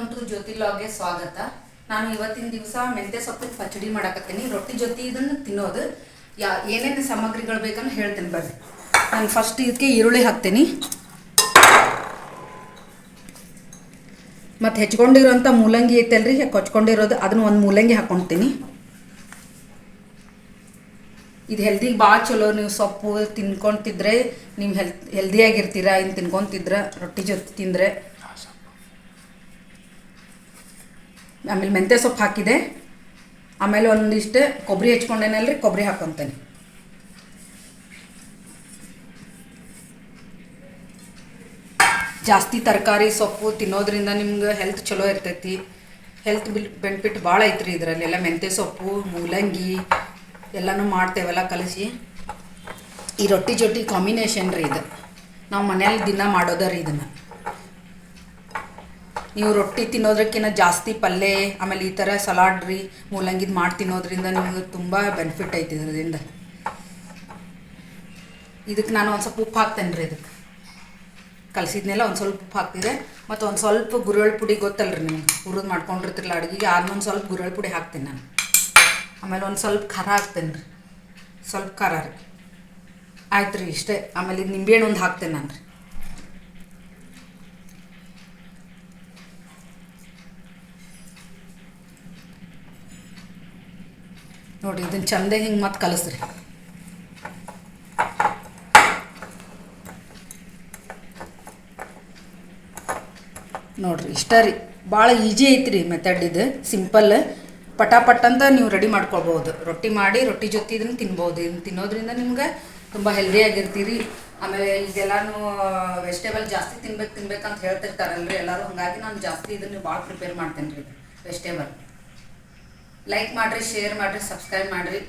Welcome to ಜ್ಯೋತಿ ಲಾಗ್ಗೆ ಸ್ವಾಗತ. ನಾನು ಇವತ್ತಿನ ದಿವಸ ಮೆಂತ್ಯ ಸೊಪ್ಪಿನ ಪಚಡಿ ಮಾಡಕತ್ತೀನಿ. ರೊಟ್ಟಿ ಜೊತೆ ಇದನ್ನು ತಿನ್ನೋದು. ಏನೇನು ಸಾಮಗ್ರಿಗಳು ಬೇಕಂತ ಹೇಳ್ತೀನಿ ಬರ್ರಿ. ನಾನು ಫಸ್ಟ್ ಇದಕ್ಕೆ ಈರುಳ್ಳಿ ಹಾಕ್ತೀನಿ, ಮತ್ತು ಹೆಚ್ಕೊಂಡಿರೋಂಥ ಮೂಲಂಗಿ ಐತಲ್ರಿ, ಕೊಚ್ಕೊಂಡಿರೋದು ಅದನ್ನು ಒಂದು ಮೂಲಂಗಿ ಹಾಕ್ಕೊಳ್ತೀನಿ. ಇದು ಹೆಲ್ದಿಗೆ ಭಾಳ ಚಲೋ. ನೀವು ಸೊಪ್ಪು ತಿನ್ಕೊತಿದ್ರೆ ನೀವು ಹೆಲ್ದಿಯಾಗಿರ್ತೀರ. ಇನ್ನು ತಿನ್ಕೊತಿದ್ರೆ ರೊಟ್ಟಿ ಜೊತೆ ತಿಂದರೆ. ಆಮೇಲೆ ಮೆಂತ್ಯ ಸೊಪ್ಪು ಹಾಕಿದೆ. ಆಮೇಲೆ ಒಂದಿಷ್ಟು ಕೊಬ್ಬರಿ ಹೆಚ್ಕೊಂಡೇನಲ್ರಿ, ಕೊಬ್ಬರಿ ಹಾಕ್ಕೊತೇನೆ. ಜಾಸ್ತಿ ತರಕಾರಿ ಸೊಪ್ಪು ತಿನ್ನೋದ್ರಿಂದ ನಿಮ್ಗೆ ಹೆಲ್ತ್ ಚಲೋ ಇರ್ತೈತಿ. ಹೆಲ್ತ್ ಬೆನಿಫಿಟ್ ಭಾಳ ಐತ್ರಿ ಇದರಲ್ಲೆಲ್ಲ. ಮೆಂತ್ಯ ಸೊಪ್ಪು, ಮೂಲಂಗಿ ಎಲ್ಲನೂ ಮಾಡ್ತೇವಲ್ಲ ಕಲಸಿ. ಈ ರೊಟ್ಟಿ ಜೊತೆ ಕಾಂಬಿನೇಷನ್ ರೀ ಇದು. ನಾವು ಮನೇಲಿ ದಿನ ಮಾಡೋದ ರೀ ಇದನ್ನು. ನೀವು ರೊಟ್ಟಿ ತಿನ್ನೋದಕ್ಕಿಂತ ಜಾಸ್ತಿ ಪಲ್ಯ, ಆಮೇಲೆ ಈ ಥರ ಸಲಾಡ್ ರೀ, ಮೂಲಂಗಿದು ಮಾಡಿ ತಿನ್ನೋದ್ರಿಂದ ನಿಮ್ಗೆ ತುಂಬ ಬೆನಿಫಿಟ್ ಐತಿ ಇದರಿಂದ. ಇದಕ್ಕೆ ನಾನು ಒಂದು ಸ್ವಲ್ಪ ಉಪ್ಪು ಹಾಕ್ತೇನೆ ರೀ. ಇದಕ್ಕೆ ಕಲಸಿದ್ನೆಲ್ಲ ಒಂದು ಸ್ವಲ್ಪ ಉಪ್ಪು ಹಾಕ್ತಿದೆ. ಮತ್ತು ಒಂದು ಸ್ವಲ್ಪ ಗುರೆಳ್ಳು ಪುಡಿ ಗೊತ್ತಲ್ರಿ ನೀವು, ಹುರಿದು ಮಾಡ್ಕೊಂಡಿರ್ತಿರಲ್ಲ ಅಡುಗೆಗೆ, ಅದನ್ನೊಂದು ಸ್ವಲ್ಪ ಗುರೆಳ್ಳು ಪುಡಿ ಹಾಕ್ತೀನಿ ನಾನು. ಆಮೇಲೆ ಒಂದು ಸ್ವಲ್ಪ ಖಾರ ಹಾಕ್ತೇನೆ ರೀ, ಸ್ವಲ್ಪ ಖಾರ ರೀ. ಆಯ್ತು ರೀ, ಇಷ್ಟೇ. ಆಮೇಲೆ ಇದು ನಿಂಬೆಹಣ್ಣು ಒಂದು ಹಾಕ್ತೇನೆ ನಾನು ರೀ. ನೋಡಿರಿ, ಇದನ್ನು ಚಂದ ಹಿಂಗೆ ಮತ್ತೆ ಕಲಸ್ರಿ. ನೋಡಿರಿ, ಇಷ್ಟ ರೀ. ಭಾಳ ಈಜಿ ಐತ್ರಿ ಮೆಥಡ್ ಇದು. ಸಿಂಪಲ್, ಪಟಾಪಟ್ ಅಂತ ನೀವು ರೆಡಿ ಮಾಡ್ಕೊಳ್ಬೋದು. ರೊಟ್ಟಿ ಮಾಡಿ ರೊಟ್ಟಿ ಜೊತೆ ಇದನ್ನು ತಿನ್ಬೋದು. ಇದನ್ನು ತಿನ್ನೋದ್ರಿಂದ ನಿಮ್ಗೆ ತುಂಬ ಹೆಲ್ದಿಯಾಗಿರ್ತೀರಿ. ಆಮೇಲೆ ಇದೆಲ್ಲನೂ ವೆಜಿಟೇಬಲ್ ಜಾಸ್ತಿ ತಿನ್ಬೇಕಂತ ಹೇಳ್ತಿರ್ತಾರಲ್ರಿ ಎಲ್ಲರೂ. ಹಾಗಾಗಿ ನಾನು ಜಾಸ್ತಿ ಇದನ್ನು ಭಾಳ ಪ್ರಿಪೇರ್ ಮಾಡ್ತೇನೆ ರೀ ವೆಜಿಟೇಬಲ್. ಲೈಕ್ ಮಾಡಿರಿ, ಶೇರ್ ಮಾಡಿರಿ, ಸಬ್ಸ್ಕ್ರೈಬ್ ಮಾಡಿರಿ.